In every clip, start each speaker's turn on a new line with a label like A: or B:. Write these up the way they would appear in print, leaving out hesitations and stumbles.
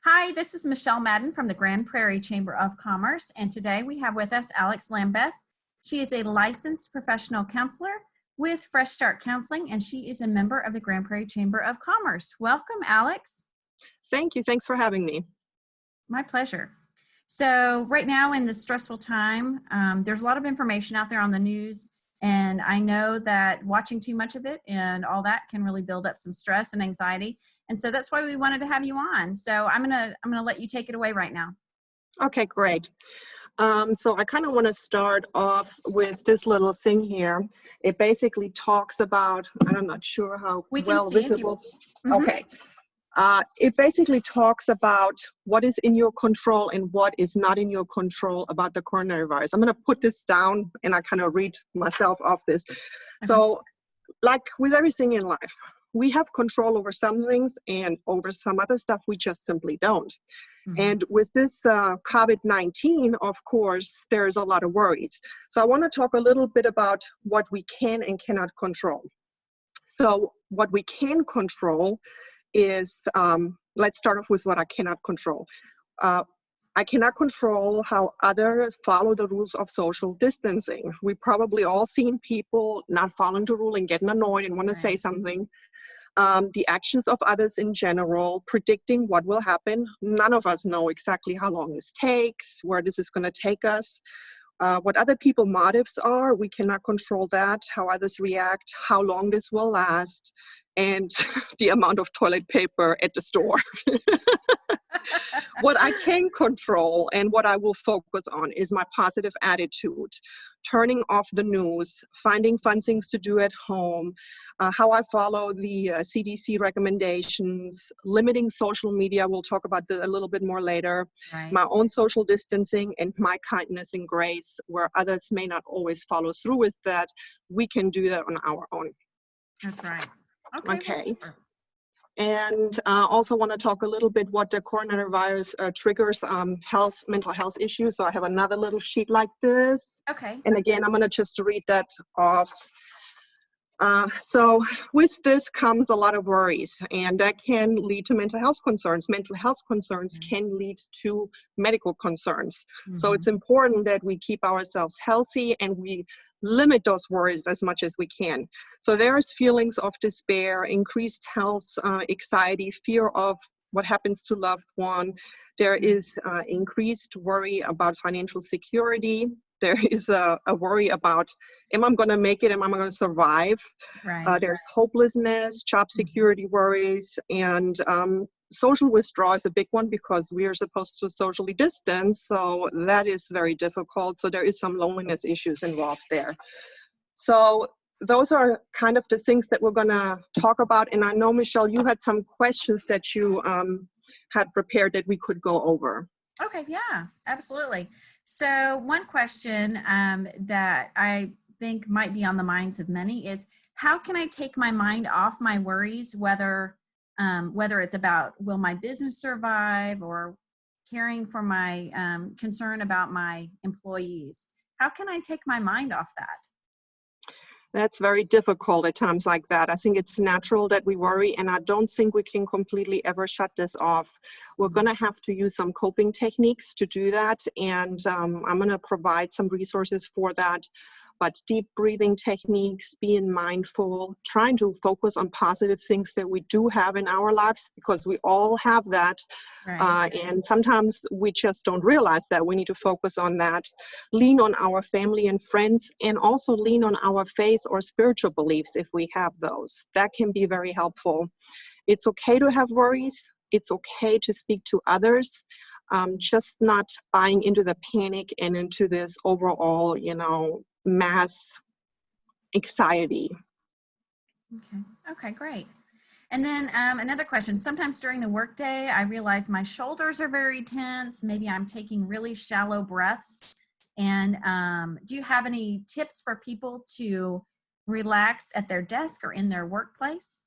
A: Hi, this is Michelle Madden from the Grand Prairie Chamber of Commerce, and today we have with us Alex Lambeth. She is a licensed professional counselor with Fresh Start Counseling, and she is a member of the Grand Prairie Chamber of Commerce. Welcome, Alex.
B: Thank you. Thanks for having me.
A: My pleasure. So right now in this stressful time, there's a lot of information out there on the news, and I know that watching too much of it and all that can really build up some stress and anxiety. And so that's why we wanted to have you on. So I'm gonna let you take it away right now.
B: Okay, great. So I kind of want to start off with this little thing here. It basically talks about, and I'm not sure how well visible. Okay. It basically talks about what is in your control and what is not in your control about the coronavirus. I'm going to put this down and I kind of read myself off this. So like with everything in life, we have control over some things and over some other stuff we just simply don't. And with this COVID-19, of course, there's a lot of worries. So I want to talk a little bit about what we can and cannot control. So what we can control is, let's start off with what I cannot control. I cannot control how others follow the rules of social distancing. We've probably all seen people not following the rule and getting annoyed and want to say something. The actions of others in general, predicting what will happen. None of us know exactly how long this takes, where this is going to take us. What other people's motives are, we cannot control that, how others react, how long this will last, and the amount of toilet paper at the store. What I can control and what I will focus on is my positive attitude, turning off the news, finding fun things to do at home, how I follow the CDC recommendations, limiting social media. We'll talk about that a little bit more later.
A: Right.
B: My own social distancing and my kindness and grace, where others may not always follow through with that. We can do that on our own.
A: That's right.
B: Okay. And also want to talk a little bit what the coronavirus triggers mental health issues. So I have another little sheet like this.
A: Okay.
B: And again, I'm going to just read that off. So with this comes a lot of worries, and that can lead to mental health concerns. Mental health concerns can lead to medical concerns. So it's important that we keep ourselves healthy and we limit those worries as much as we can. So there's feelings of despair, increased health anxiety, fear of what happens to loved one. There is increased worry about financial security. There is a worry about, am I going to make it? Am I going to survive?
A: Right.
B: There's hopelessness, job security worries, and social withdrawal is a big one because we are supposed to socially distance. So that is very difficult. So there is some loneliness issues involved there. So those are kind of the things that we're going to talk about. And I know, Michelle, you had some questions that you had prepared that we could go over.
A: Okay, yeah, absolutely. So one question that I think might be on the minds of many is, how can I take my mind off my worries, whether it's about will my business survive or caring for my concern about my employees? How can I take my mind off that?
B: That's very difficult at times like that. I think it's natural that we worry, and I don't think we can completely ever shut this off. We're going to have to use some coping techniques to do that, and I'm going to provide some resources for that. But deep breathing techniques, being mindful, trying to focus on positive things that we do have in our lives, because we all have that.
A: Right.
B: And sometimes we just don't realize that. We need to focus on that. Lean on our family and friends, and also lean on our faith or spiritual beliefs if we have those. That can be very helpful. It's okay to have worries. It's okay to speak to others. Just not buying into the panic and into this overall, mass anxiety.
A: Okay, great. And then another question. Sometimes during the workday, I realize my shoulders are very tense. Maybe I'm taking really shallow breaths. And do you have any tips for people to relax at their desk or in their workplace?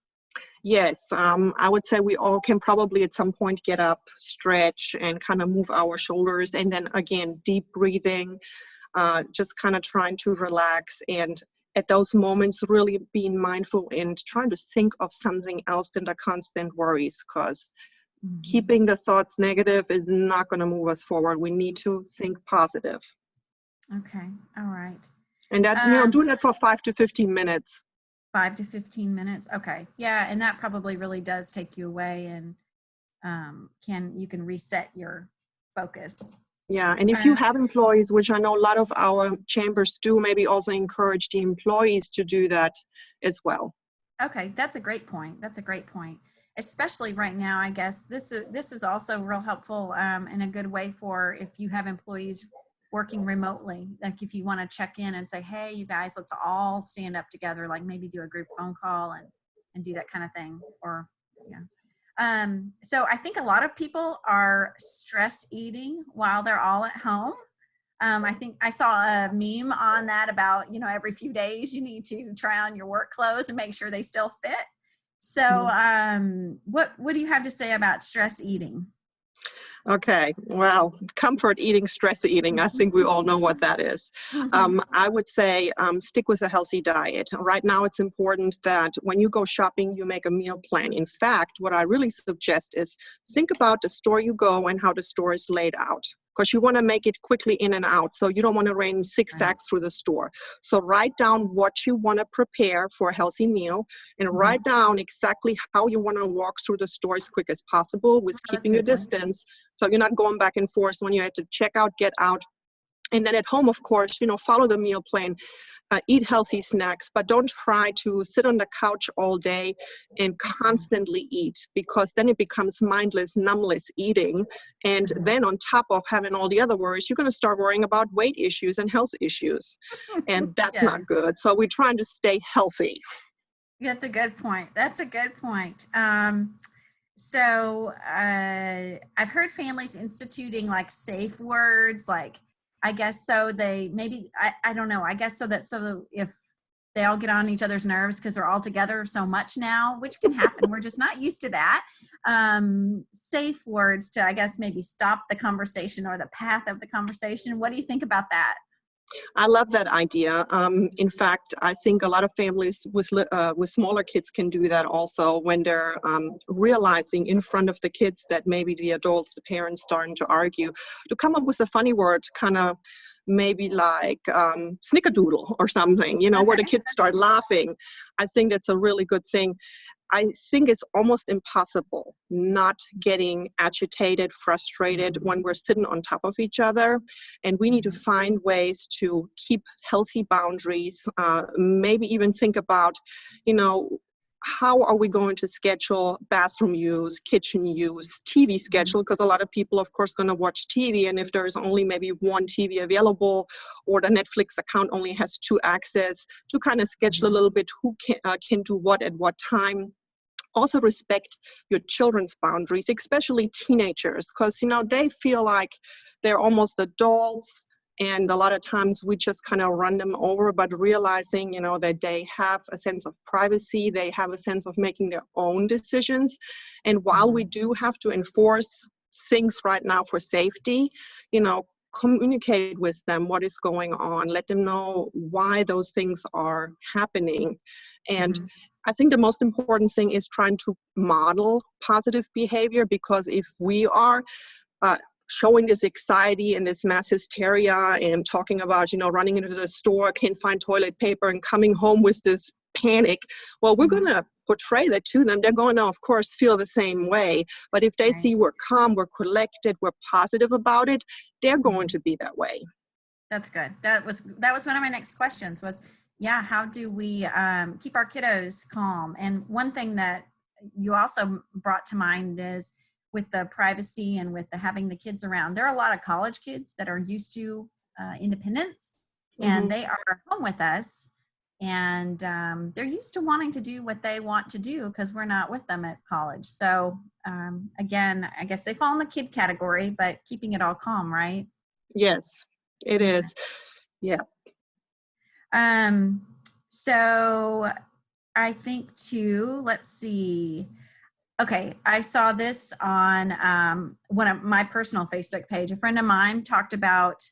B: Yes, I would say we all can probably at some point get up, stretch, and kind of move our shoulders. And then again, deep breathing, just kind of trying to relax, and at those moments really being mindful and trying to think of something else than the constant worries, because Keeping the thoughts negative is not going to move us forward. We need to think positive.
A: Okay. All right.
B: And that, doing that for 5 to 15 minutes.
A: 5 to 15 minutes. Okay. Yeah. And that probably really does take you away, and you can reset your focus.
B: Yeah. And if you have employees, which I know a lot of our chambers do, maybe also encourage the employees to do that as well.
A: Okay. That's a great point. Especially right now, I guess this is also real helpful and a good way for if you have employees working remotely. Like if you want to check in and say, hey, you guys, let's all stand up together, like maybe do a group phone call and do that kind of thing. Or, yeah. So I think a lot of people are stress eating while they're all at home. I think I saw a meme on that about, every few days you need to try on your work clothes and make sure they still fit. So what do you have to say about stress eating?
B: Okay, well, comfort eating, stress eating, I think we all know what that is. I would say stick with a healthy diet. Right now, it's important that when you go shopping, you make a meal plan. In fact, what I really suggest is think about the store you go and how the store is laid out, because you want to make it quickly in and out. So you don't want to run zigzags through the store. So write down what you want to prepare for a healthy meal, and write down exactly how you want to walk through the store as quick as possible with keeping your distance. So you're not going back and forth when you have to check out, get out. And then at home, of course, follow the meal plan, eat healthy snacks, but don't try to sit on the couch all day and constantly eat, because then it becomes mindless, numbness eating. And then on top of having all the other worries, you're going to start worrying about weight issues and health issues. And that's not good. So we're trying to stay healthy.
A: That's a good point. So I've heard families instituting like safe words, like, I guess so they maybe, I don't know, I guess so if they all get on each other's nerves because they're all together so much now, which can happen. We're just not used to that. Safe words to, I guess, maybe stop the conversation or the path of the conversation. What do you think about that?
B: I love that idea. In fact, I think a lot of families with smaller kids can do that also, when they're realizing in front of the kids that maybe the adults, the parents, starting to argue, to come up with a funny word, kind of maybe like snickerdoodle or something, where the kids start laughing. I think that's a really good thing. I think it's almost impossible not getting agitated, frustrated when we're sitting on top of each other. And we need to find ways to keep healthy boundaries, maybe even think about, how are we going to schedule bathroom use, kitchen use, TV schedule? Because a lot of people, of course, going to watch TV. And if there's only maybe one TV available, or the Netflix account only has 2 access, to kind of schedule a little bit who can do what at what time. Also respect your children's boundaries, especially teenagers, because, they feel like they're almost adults. And a lot of times we just kind of run them over, but realizing, that they have a sense of privacy, they have a sense of making their own decisions. And while we do have to enforce things right now for safety, communicate with them what is going on, let them know why those things are happening. And I think the most important thing is trying to model positive behavior, because if we are showing this anxiety and this mass hysteria and talking about, running into the store, can't find toilet paper, and coming home with this panic, well, we're going to portray that to them. They're going to, of course, feel the same way. But if they see we're calm, we're collected, we're positive about it, they're going to be that way.
A: That's good. That was one of my next questions was, how do we keep our kiddos calm? And one thing that you also brought to mind is with the privacy and with the having the kids around. There are a lot of college kids that are used to independence, and they are home with us, and they're used to wanting to do what they want to do because we're not with them at college. So again, I guess they fall in the kid category, but keeping it all calm, right?
B: Yes, it is. Yeah.
A: So I think too, let's see. Okay, I saw this on one of my personal Facebook page. A friend of mine talked about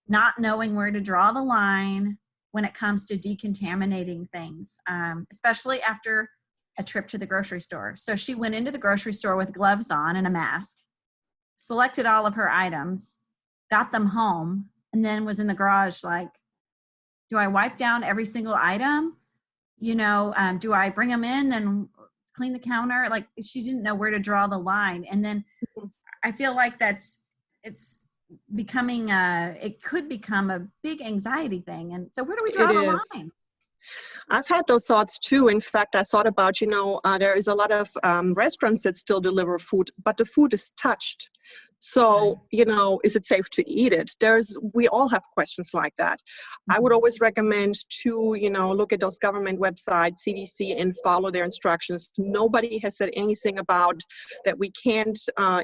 A: not knowing where to draw the line when it comes to decontaminating things, especially after a trip to the grocery store. So she went into the grocery store with gloves on and a mask, selected all of her items, got them home, and then was in the garage like, do I wipe down every single item? Do I bring them in, then clean the counter? Like, she didn't know where to draw the line. And then I feel like it's becoming it could become a big anxiety thing. And so where do we draw the line?
B: I've had those thoughts too. In fact, I thought about, there is a lot of restaurants that still deliver food, but the food is touched. So, is it safe to eat it? We all have questions like that. I would always recommend to, look at those government websites, CDC, and follow their instructions. Nobody has said anything about that we can't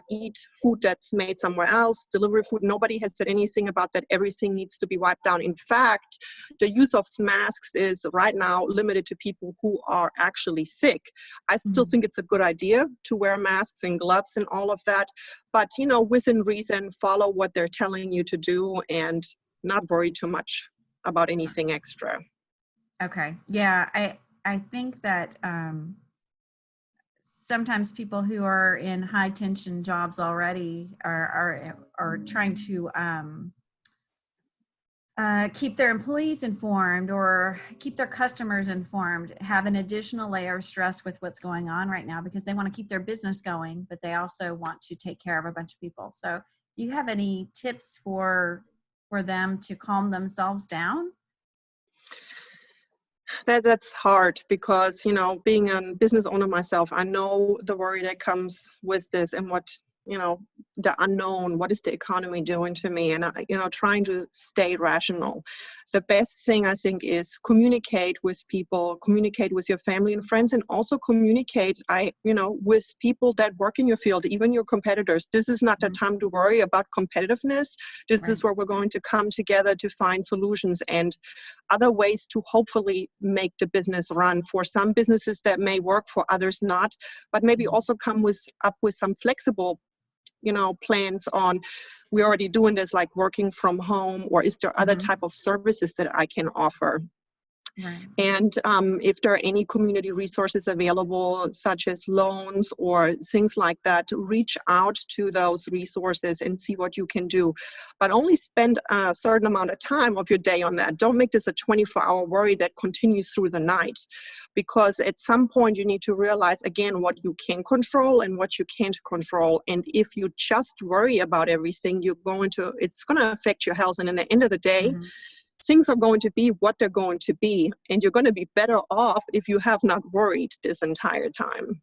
B: eat food that's made somewhere else, delivery food. Nobody has said anything about that everything needs to be wiped down. In fact, the use of masks is right now limited to people who are actually sick. I still think it's a good idea to wear masks and gloves and all of that. But, within reason, follow what they're telling you to do and not worry too much about anything extra.
A: Okay. Yeah. I think that sometimes people who are in high tension jobs already are trying to keep their employees informed or keep their customers informed, have an additional layer of stress with what's going on right now because they want to keep their business going, but they also want to take care of a bunch of people. So do you have any tips for them to calm themselves down?
B: That's hard because, being a business owner myself, I know the worry that comes with this and what, the unknown, what is the economy doing to me? And, trying to stay rational. The best thing I think is communicate with people, communicate with your family and friends, and also communicate, with people that work in your field, even your competitors. This is not the time to worry about competitiveness. This is where we're going to come together to find solutions and other ways to hopefully make the business run. For some businesses that may work, for others not, but maybe also come up with some flexible plans on, we're already doing this, like working from home, or is there other type of services that I can offer?
A: Right.
B: And if there are any community resources available, such as loans or things like that, reach out to those resources and see what you can do. But only spend a certain amount of time of your day on that. Don't make this a 24-hour worry that continues through the night. Because at some point you need to realize, again, what you can control and what you can't control. And if you just worry about everything, it's going to affect your health. And at the end of the day, things are going to be what they're going to be, and you're going to be better off if you have not worried this entire time.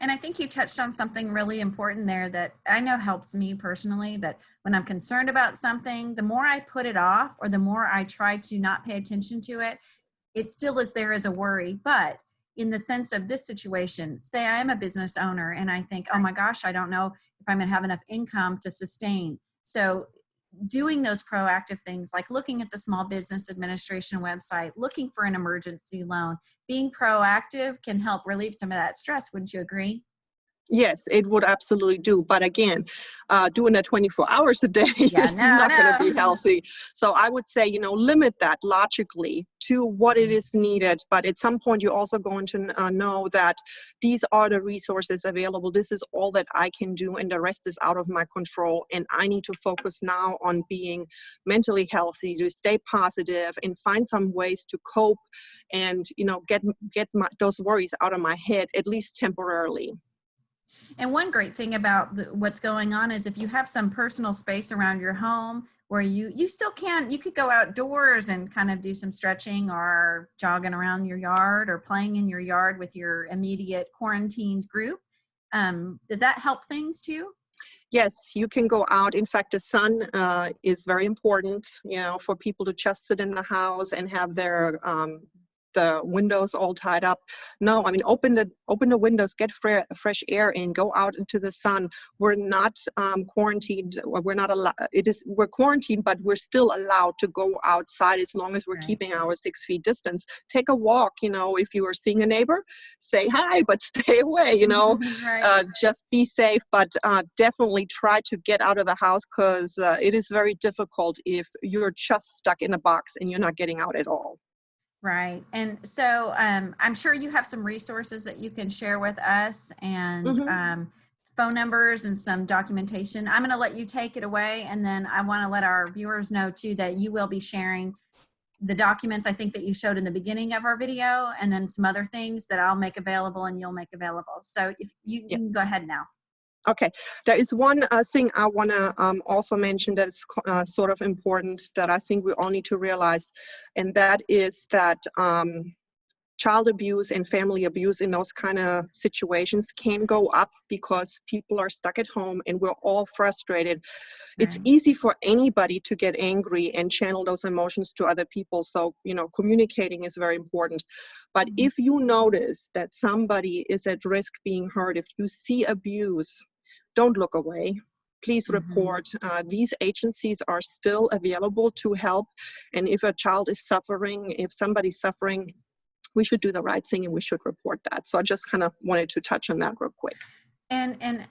A: And I think you touched on something really important there that I know helps me personally, that when I'm concerned about something, the more I put it off or the more I try to not pay attention to it, it still is there as a worry. But in the sense of this situation, say I am a business owner and I think, oh my gosh, I don't know if I'm going to have enough income to sustain. So doing those proactive things like looking at the Small Business Administration website, looking for an emergency loan, being proactive can help relieve some of that stress. Wouldn't you agree?
B: Yes, it would absolutely do. But again, doing that 24 hours a day is not going to be healthy. So I would say, limit that logically to what it is needed. But at some point, you're also going to know that these are the resources available. This is all that I can do, and the rest is out of my control. And I need to focus now on being mentally healthy, to stay positive, and find some ways to cope and, get those worries out of my head, at least temporarily.
A: And one great thing about what's going on is if you have some personal space around your home where you still you could go outdoors and kind of do some stretching or jogging around your yard or playing in your yard with your immediate quarantined group. Does that help things too?
B: Yes, you can go out. In fact, the sun is very important, for people to just sit in the house and have their the windows all tied up. No, I mean, open the windows, get fresh air in, go out into the sun. We're not quarantined, or we're not allowed. We're quarantined, but we're still allowed to go outside as long as we're keeping our 6 feet distance. Take a walk. If you are seeing a neighbor, say hi, but stay away. Just be safe, but definitely try to get out of the house, because it is very difficult if you're just stuck in a box and you're not getting out at all.
A: Right. And so I'm sure you have some resources that you can share with us, and phone numbers and some documentation. I'm going to let you take it away. And then I want to let our viewers know too that you will be sharing the documents I think that you showed in the beginning of our video, and then some other things that I'll make available and you'll make available. So if you can go ahead now.
B: Okay, there is one thing I want to also mention that is sort of important that I think we all need to realize, and that is that child abuse and family abuse in those kind of situations can go up because people are stuck at home and we're all frustrated.
A: Right.
B: It's easy for anybody to get angry and channel those emotions to other people. So, communicating is very important. But if you notice that somebody is at risk being hurt, if you see abuse, don't look away. Please report. These agencies are still available to help. And if a child is suffering, if somebody's suffering, we should do the right thing and we should report that. So I just kind of wanted to touch on that real quick.
A: And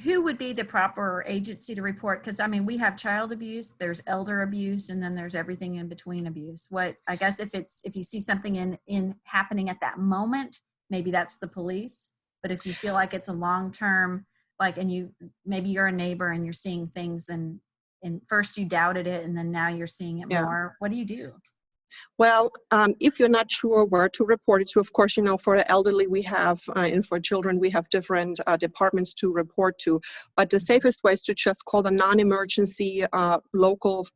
A: who would be the proper agency to report? Because I mean, we have child abuse, there's elder abuse, and then there's everything in between abuse. What, I guess if you see something in happening at that moment, maybe that's the police. But if you feel like it's a long-term, and maybe you're a neighbor and you're seeing things and first you doubted it and then now you're seeing it more, what do you do?
B: Well, if you're not sure where to report it to, of course, for the elderly we have, and for children we have different departments to report to. But the safest way is to just call the non-emergency local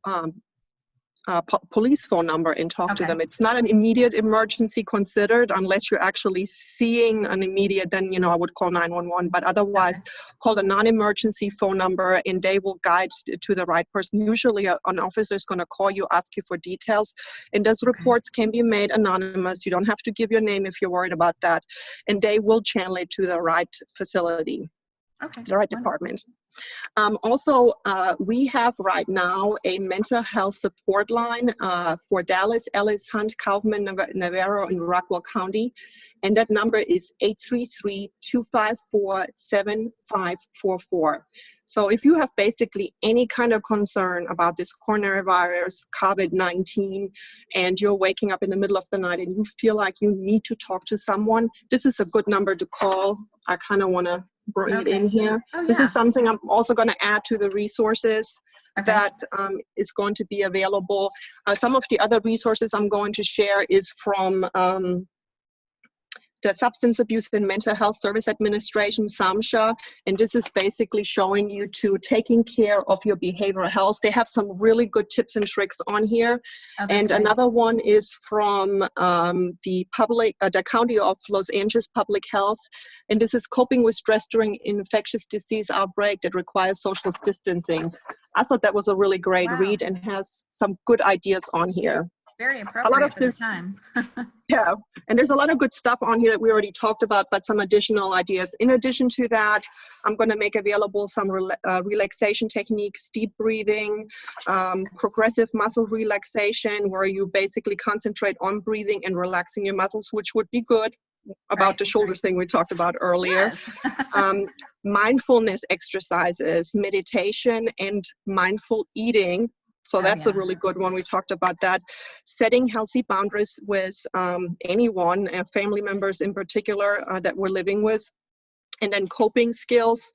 B: police phone number and talk to them. It's not an immediate emergency considered unless you're actually seeing an immediate, then, I would call 911, but otherwise call the non-emergency phone number and they will guide to the right person. Usually an officer is going to call you, ask you for details, and those reports can be made anonymous. You don't have to give your name if you're worried about that, and they will channel it to the right facility, the right department. Also, we have right now a mental health support line for Dallas, Ellis, Hunt, Kaufman, Navarro, and Rockwell County. And that number is 833-254-7544. So if you have basically any kind of concern about this coronavirus, COVID-19, and you're waking up in the middle of the night and you feel like you need to talk to someone, this is a good number to call. I kind of want to bring it in here. This is something I'm also going to add to the resources that is going to be available. Some of the other resources I'm going to share is from the Substance Abuse and Mental Health Service Administration, SAMHSA, and this is basically showing you to taking care of your behavioral health. They have some really good tips and tricks on here. And another one is from the County of Los Angeles Public Health, and this is coping with stress during infectious disease outbreak that requires social distancing. I thought that was a really great read and has some good ideas on here.
A: Very appropriate for the time.
B: Yeah, and there's a lot of good stuff on here that we already talked about, but some additional ideas. In addition to that, I'm going to make available some relaxation techniques, deep breathing, progressive muscle relaxation, where you basically concentrate on breathing and relaxing your muscles, which would be good about the shoulder thing we talked about earlier. Mindfulness exercises, meditation, and mindful eating. So that's a really good one. We talked about that. Setting healthy boundaries with anyone, family members in particular, that we're living with. And then coping skills.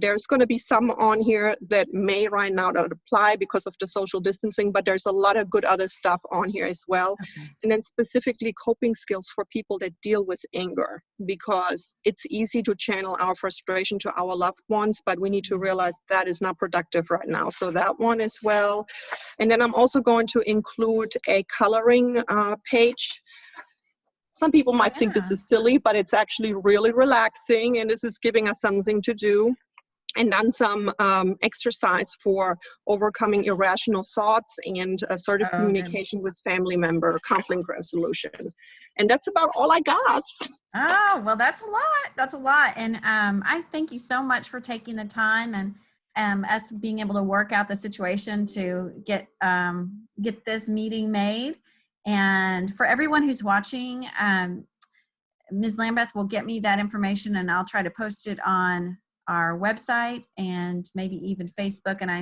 B: There's going to be some on here that may right now not apply because of the social distancing, but there's a lot of good other stuff on here as well. And then specifically coping skills for people that deal with anger, because it's easy to channel our frustration to our loved ones, but we need to realize that is not productive right now. So that one as well. And then I'm also going to include a coloring page. Some people might think this is silly, but it's actually really relaxing, and this is giving us something to do. And then some exercise for overcoming irrational thoughts and assertive communication with family member, conflict resolution. And that's about all I got.
A: Oh, well, that's a lot. That's a lot. And I thank you so much for taking the time and us being able to work out the situation to get this meeting made. And for everyone who's watching, Ms. Lambeth will get me that information and I'll try to post it on our website and maybe even Facebook. And I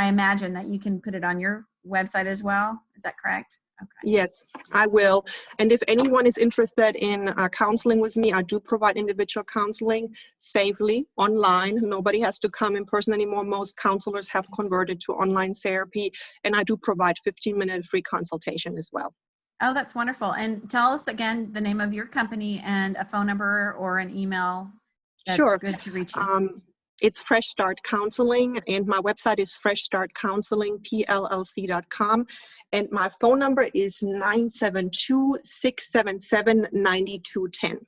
A: imagine that you can put it on your website as well. Is that correct? Okay.
B: Yes, I will. And if anyone is interested in counseling with me, I do provide individual counseling safely online. Nobody has to come in person anymore. Most counselors have converted to online therapy, and I do provide 15-minute free consultation as well.
A: Oh, that's wonderful. And tell us again the name of your company and a phone number or an email that's
B: Sure.
A: good to reach you.
B: It's Fresh Start Counseling, and my website is freshstartcounselingpllc.com. And my phone number is 972-677-9210.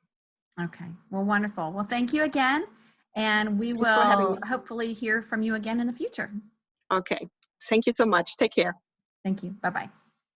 A: Okay. Well, wonderful. Well, thank you again. And we
B: Thanks for having
A: will
B: me.
A: hopefully hear from you again in the future.
B: Okay. Thank you so much. Take care.
A: Thank you. Bye-bye.